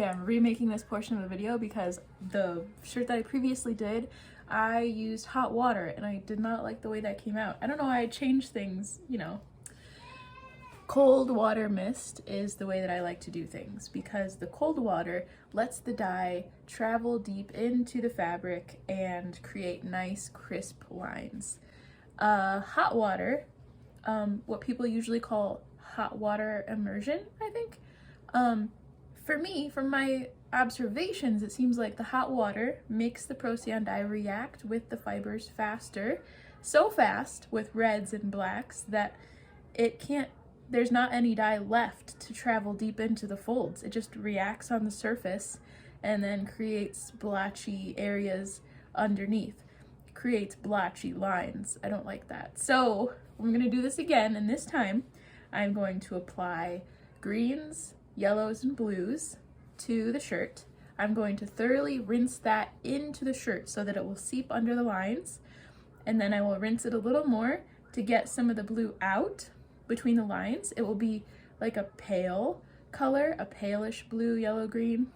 I'm remaking this portion of the video because the shirt that I previously did, I used hot water and I did not like the way that came out. I don't know why I changed things, you know. Cold water mist is the way that I like to do things because the cold water lets the dye travel deep into the fabric and create nice crisp lines. Hot water, what people usually call hot water immersion, I think. For me, from my observations, it seems like the hot water makes the Procyon dye react with the fibers faster, so fast with reds and blacks that there's not any dye left to travel deep into the folds. It just reacts on the surface and then creates blotchy areas underneath. It creates blotchy lines. I don't like that. So I'm gonna do this again, and this time I'm going to apply greens, yellows, and blues to the shirt. I'm going to thoroughly rinse that into the shirt so that it will seep under the lines, and then I will rinse it a little more to get some of the blue out between the lines. It will be like a pale color, a palish blue, yellow, green.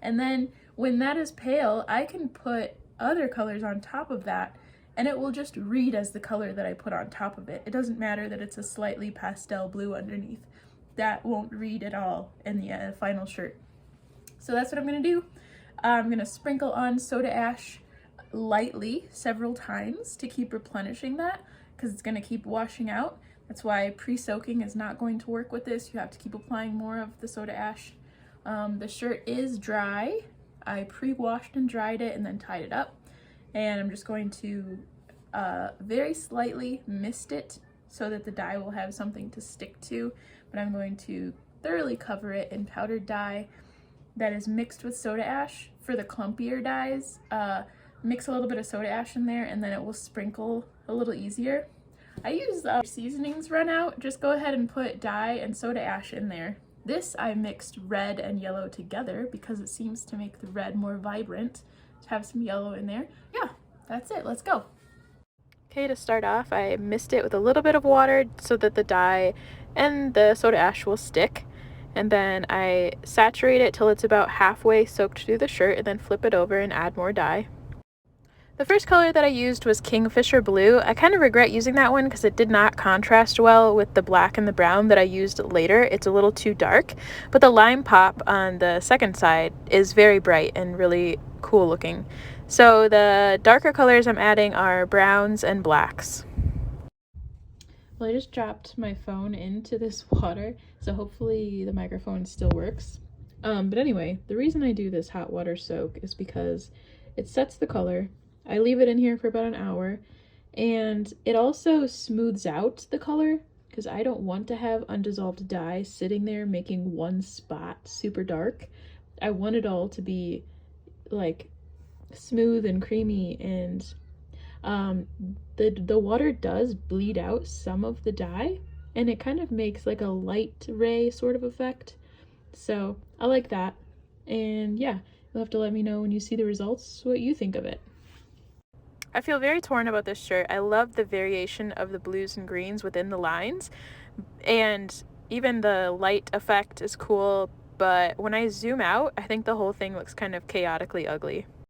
And then when that is pale, I can put other colors on top of that and it will just read as the color that I put on top of it. It doesn't matter that it's a slightly pastel blue underneath. That won't read at all in the final shirt. So that's what I'm gonna do. I'm gonna sprinkle on soda ash lightly several times to keep replenishing that because it's gonna keep washing out. That's why pre-soaking is not going to work with this. You have to keep applying more of the soda ash. The shirt is dry. I pre-washed and dried it and then tied it up. And I'm just going to very slightly mist it so that the dye will have something to stick to. But I'm going to thoroughly cover it in powdered dye that is mixed with soda ash. For the clumpier dyes, mix a little bit of soda ash in there and then it will sprinkle a little easier. I use seasonings run out, just go ahead and put dye and soda ash in there. This I mixed red and yellow together because it seems to make the red more vibrant, to have some yellow in there. Yeah, that's it, let's go. Okay, to start off, I mist it with a little bit of water so that the dye and the soda ash will stick. And then I saturate it till it's about halfway soaked through the shirt and then flip it over and add more dye. The first color that I used was Kingfisher Blue. I kind of regret using that one because it did not contrast well with the black and the brown that I used later. It's a little too dark, but the lime pop on the second side is very bright and really cool looking. So the darker colors I'm adding are browns and blacks. Well, I just dropped my phone into this water, so hopefully the microphone still works. But anyway, the reason I do this hot water soak is because it sets the color. I leave it in here for about an hour, and it also smooths out the color because I don't want to have undissolved dye sitting there making one spot super dark. I want it all to be like smooth and creamy, and the water does bleed out some of the dye and it kind of makes like a light ray sort of effect. So I like that, and yeah, you'll have to let me know when you see the results what you think of it. I feel very torn about this shirt. I love the variation of the blues and greens within the lines, and even the light effect is cool, but when I zoom out, I think the whole thing looks kind of chaotically ugly.